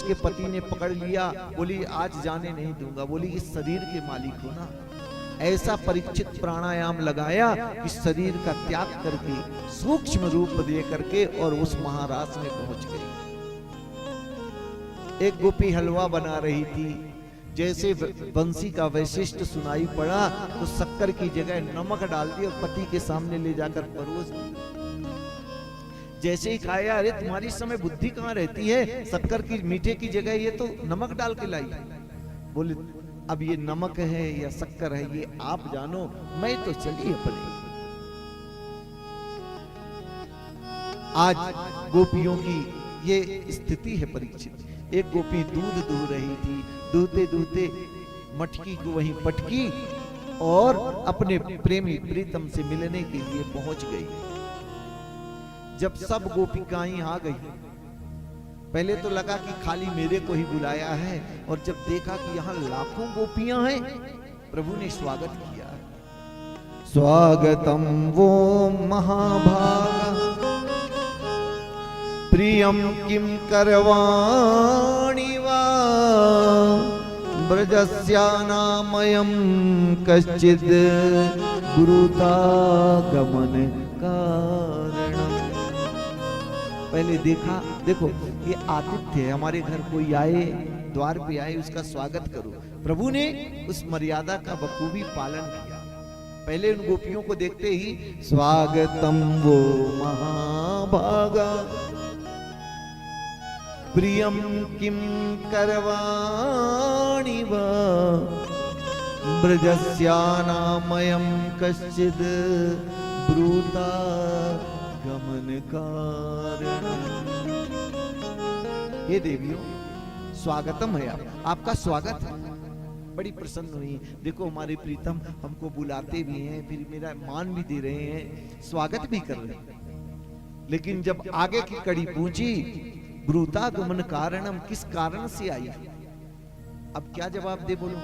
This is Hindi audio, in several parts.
उसके पति ने पकड़ लिया, बोली आज जाने नहीं दूंगा। बोली इस शरीर के मालिक हो ना। ऐसा परीक्षित प्राणायाम लगाया कि शरीर का त्याग करके सूक्ष्म रूप दे करके और उस महाराज में पहुंच गई। एक गोपी हलवा बना रही थी, जैसे बंसी का वैशिष्ट सुनाई पड़ा तो शक्कर की जगह नमक डाल दी और पति के सामने ले जाकर परोस दी। जैसे ही खाया, अरे तुम्हारी समय बुद्धि कहाँ रहती है, शक्कर की मीठे की जगह ये तो नमक डाल के लाई। बोले अब ये नमक है या शक्कर है ये आप जानो, मैं तो चली अपने। आज गोपियों की ये स्थिति है परीक्षित। एक गोपी दूध दूह रही थी, दूहते दूहते मटकी को वहीं पटकी और अपने प्रेमी प्रीतम से मिलने के लिए पहुंच गई। जब सब गोपिकाएं आ गई, पहले तो लगा कि खाली मेरे को ही बुलाया है, और जब देखा कि यहाँ लाखों गोपियां हैं, प्रभु ने स्वागत किया। स्वागतम वो महाभागा प्रियम किम करवाणि वा ब्रजस्यानामयं कश्चिद गुरुता गमन कारणम। पहले देखा, देखो ये आतिथ्य है, हमारे घर कोई आए, द्वार पे आए, उसका स्वागत करो। प्रभु ने उस मर्यादा का बखूबी पालन किया। पहले उन गोपियों को देखते ही स्वागतम वो महाभागा प्रियम किम करवाणि वा ब्रजस्यानामयं कश्चिद ब्रूता गमन कारणम। हे देवियों, स्वागतम है, आपका स्वागत है। बड़ी प्रसन्न हुई। देखो हमारे प्रीतम हमको बुलाते भी हैं, फिर मेरा मान भी दे रहे हैं, स्वागत भी कर रहे हैं। लेकिन जब आगे की कड़ी पूछी, ब्रूता गमन कारणम, किस कारण से आई, अब क्या जवाब दे बोलो।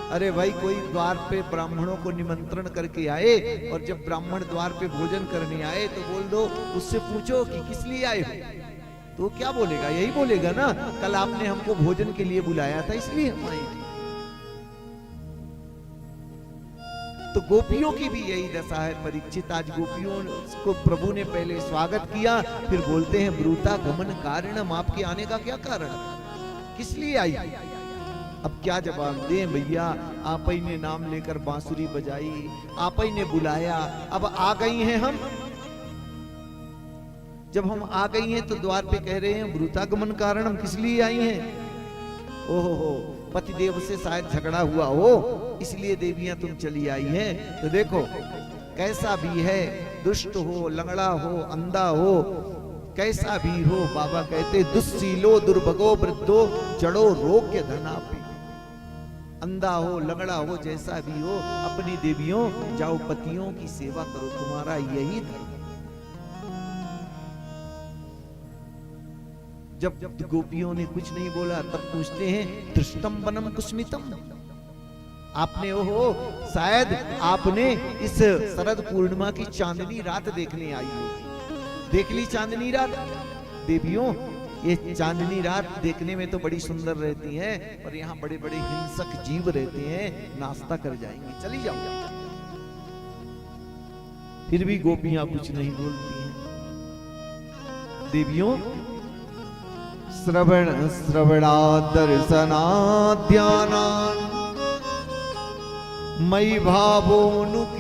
अरे भाई, कोई द्वार पे ब्राह्मणों को निमंत्रण करके आए, और जब ब्राह्मण द्वार पे भोजन करने आए तो बोल दो, उससे पूछो कि किस लिए आए हो, तो क्या बोलेगा, यही बोलेगा ना, कल आपने हमको भोजन के लिए बुलाया था इसलिए हम आए। तो गोपियों की भी यही दशा है परीक्षित। आज गोपियों को प्रभु ने पहले स्वागत किया, फिर बोलते हैं ब्रूता गमन कारणम, आपके आने का क्या कारण, किस लिए आई। अब क्या जवाब दें भैया, आप ही ने नाम लेकर बांसुरी बजाई, आप ही ने बुलाया, अब आ गई हैं हम। जब हम आ गई हैं तो द्वार पे कह रहे हैं ब्रूतागमन कारणम, किस लिए आई हैं। ओहो, पतिदेव से शायद झगड़ा हुआ हो, इसलिए देवियां तुम चली आई हैं। तो देखो कैसा भी है, दुष्ट हो, लंगड़ा हो, अंधा हो, कैसा भी हो, बाबा कहते दुस्सीलो दुर्भगो वृद्धो जड़ो रोग्य धनापि। अंधा हो, लंगड़ा हो, जैसा भी हो, अपनी देवियों जाओ पतियों की सेवा करो, तुम्हारा यही धर्म। जब गोपियों ने कुछ नहीं बोला, तब पूछते हैं दृष्टम वनम कुस्मितम, आपने ओहो, शायद आपने इस शरद पूर्णिमा की चांदनी रात देखने आई होगी। देख ली चांदनी रात। देवियों, ये चांदनी रात देखने में तो बड़ी सुंदर रहती है, और यहाँ बड़े बड़े हिंसक जीव रहते हैं, नाश्ता कर जाएंगे, चली जाओ। फिर भी गोपियां कुछ नहीं बोलती हैं। देवियों, श्रवण श्रवणा दर्शना ध्याना मयि भावोनुकीर्तनात्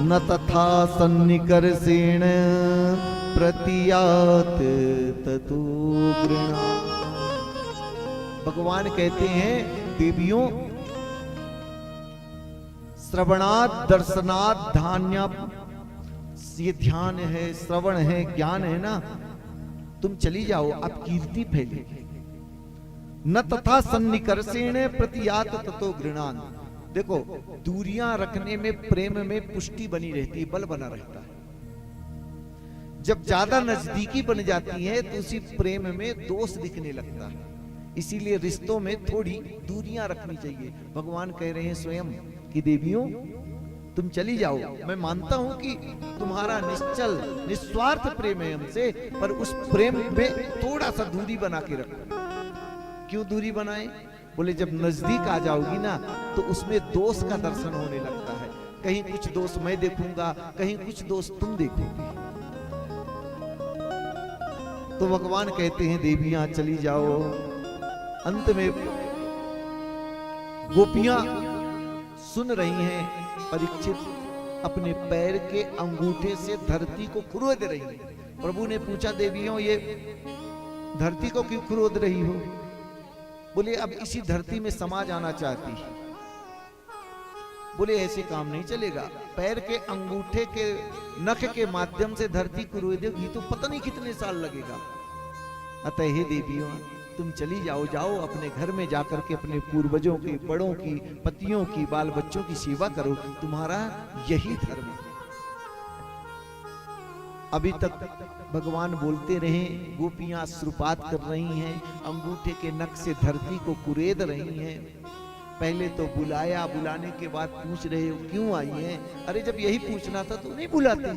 न तथा सन्निकर्षेण प्रतियात ततो गृणा। भगवान कहते हैं देवियों, श्रवणात् दर्शनात् ध्यान, ये ध्यान है, श्रवण है, ज्ञान है ना, तुम चली जाओ, अब कीर्ति फैलेगी। न तथा सन्निकर्षेण प्रतियात ततो गृणान। देखो, दूरियां रखने में, प्रेम में पुष्टि बनी रहती है, बल बना रहता है। जब ज्यादा नजदीकी बन जाती है तो उसी प्रेम में दोष दिखने लगता है। इसीलिए रिश्तों में थोड़ी दूरियां रखनी चाहिए। भगवान कह रहे हैं स्वयं कि देवियों, तुम चली जाओ। मैं मानता हूं कि तुम्हारा निश्चल निस्वार्थ प्रेम है हमसे, पर उस प्रेम में थोड़ा सा दूरी बना के रखो। क्यों दूरी बनाए? बोले जब नजदीक आ जाओगी ना तो उसमें दोष का दर्शन होने लगता है। कहीं कुछ दोष मैं देखूंगा, कहीं कुछ दोष तुम देखोगी। तो भगवान कहते हैं देवियां चली जाओ। अंत में गोपियां सुन रही हैं, परीक्षित अपने पैर के अंगूठे से धरती को खुरोद रही है। प्रभु ने पूछा देवियों ये धरती को क्यों खुरोद रही हो? बोले अब इसी धरती में समा जाना चाहती है। बोले ऐसे काम नहीं चलेगा, पैर के अंगूठे के नख के माध्यम से धरती खुरोदेगी तो पता नहीं कितने साल लगेगा। अतः हे देवियों तुम चली जाओ, जाओ अपने घर में जाकर के अपने पूर्वजों की, बड़ों की, पतियों की, बाल बच्चों की सेवा करो, तुम्हारा यही धर्म है। अभी तक भगवान बोलते रहे, गोपियां अश्रुपात कर रही हैं, अंगूठे के नख से धरती को कुरेद रही हैं। पहले तो बुलाया, बुलाने के बाद पूछ रहे हो क्यों आई हैं? अरे जब यही पूछना था तो नहीं बुलाते।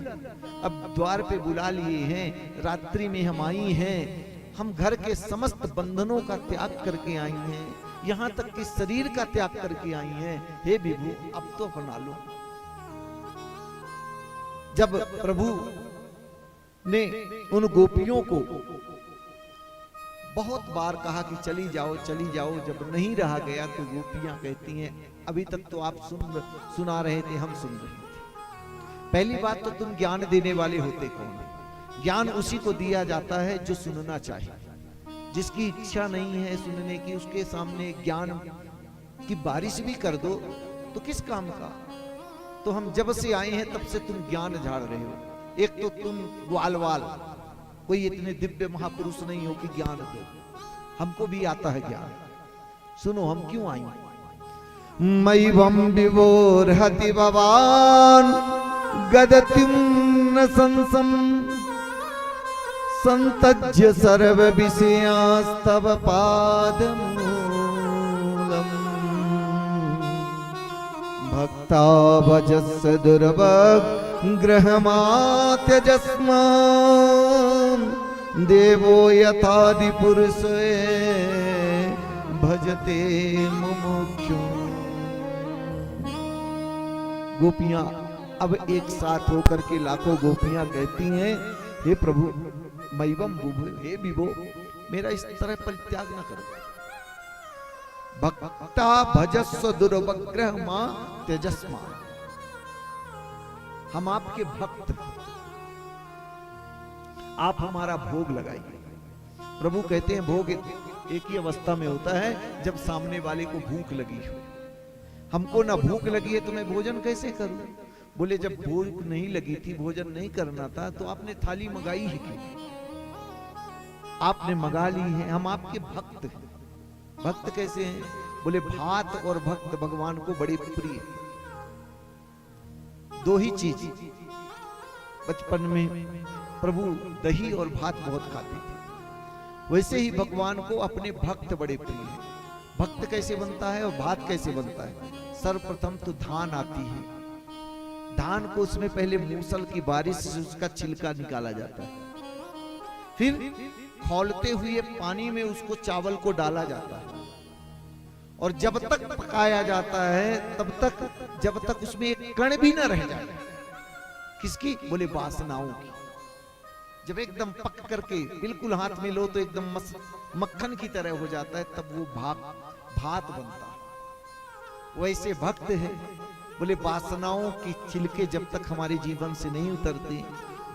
अब द्वार पे बुला लिए हैं, रात्रि में हम आई हैं, हम घर के समस्त बंधनों का त्याग करके आई हैं, यहाँ तक कि शरीर का त्याग करके आई हैं। हे विभु अब तो अपना लो। जब प्रभु ने उन गोपियों को बहुत बार कहा कि चली जाओ चली जाओ, जब नहीं रहा गया तो गोपियां कहती हैं अभी तक तो आप सुना रहे थे, हम सुन रहे थे। पहली बात तो तुम ज्ञान देने वाले होते कौन? ज्ञान उसी को दिया जाता है जो सुनना चाहे। जिसकी इच्छा नहीं है सुनने की, उसके सामने ज्ञान की बारिश भी कर दो तो किस काम का? तो हम जब से आए हैं तब से तुम ज्ञान झाड़ रहे हो। एक तो तुम ग्वालवाल, कोई इतने दिव्य महापुरुष नहीं हो कि ज्ञान दो, हमको भी आता है ज्ञान। सुनो हम क्यों आए। मैवं विवोर्हति भवान गदतिं न संसम संतज्य सर्व विषयास्तव पादमूलम् भक्ता भजस्य दुर्भग ग्रहमात्यजस्मा देवो यथादि पुरुष भजते मुमुक्षु। गोपियां अब एक साथ होकर के लाखों गोपियां कहती हैं हे प्रभु मैवम बुभु, हे विभो मेरा इस तरह परित्याग न करो। भक्ता भजस्व दुर्वग्रह मां तेजस्मा, हम आपके भक्त, आप हमारा भोग लगाइए। प्रभु कहते हैं भोग एक ही अवस्था में होता है जब सामने वाले को भूख लगी हो। हमको ना भूख लगी है तो मैं भोजन कैसे करूं? बोले जब भूख नहीं लगी थी, भोजन नहीं करना था तो आपने थाली मंगाई है क्यों? आपने मंगा ली है, हम आपके भक्त हैं। भक्त कैसे हैं? बोले भात और भक्त भगवान को बड़े प्रिय। दो ही चीज, बचपन में प्रभु दही और भात बहुत खाते थे, वैसे ही भगवान को अपने भक्त बड़े प्रिय हैं। भक्त कैसे बनता है और भात कैसे बनता है? सर्वप्रथम तो धान आती है, धान को उसमें पहले मूसल की बारिश से उसका छिलका निकाला जाता है, फिर खौलते हुए पानी में उसको चावल को डाला जाता है और जब तक पकाया जाता है तब तक जब तक उसमें एक कण भी न रह जाए। किसकी? बोले वासनाओं की। जब एकदम पक करके बिल्कुल हाथ में लो तो एकदम मक्खन की तरह हो जाता है, तब वो भात बनता है। वैसे भक्त है, बोले वासनाओं की छिलके जब तक हमारे जीवन से नहीं उतरते,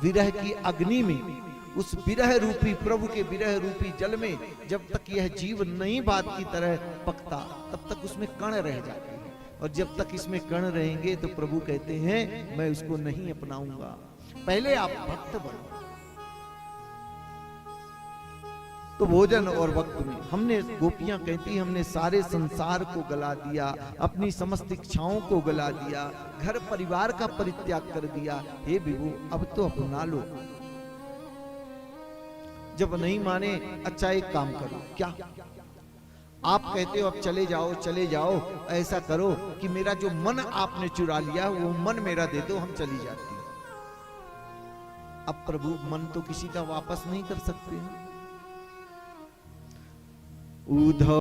विरह की अग्नि में, उस विरह रूपी प्रभु के विरह रूपी जल में जब तक यह जीव नहीं भात की तरह पकता तब तक उसमें कण रह जाते हैं, और जब तक इसमें कण रहेंगे तो प्रभु कहते हैं मैं उसको नहीं अपनाऊंगा। पहले आप भक्त बनो। तो भोजन और वक्त में हमने, गोपियां कहती हमने सारे संसार को गला दिया, अपनी समस्त इच्छाओं को गला दिया, घर परिवार का परित्याग कर दिया। हे विभु अब तो अपना लो। जब नहीं माने, अच्छा एक काम करो, क्या? आप कहते हो अब चले जाओ चले जाओ, ऐसा करो कि मेरा जो मन आपने चुरा लिया वो मन मेरा दे दो, हम चली जाती। अब प्रभु मन तो किसी का वापस नहीं कर सकते। उद्धव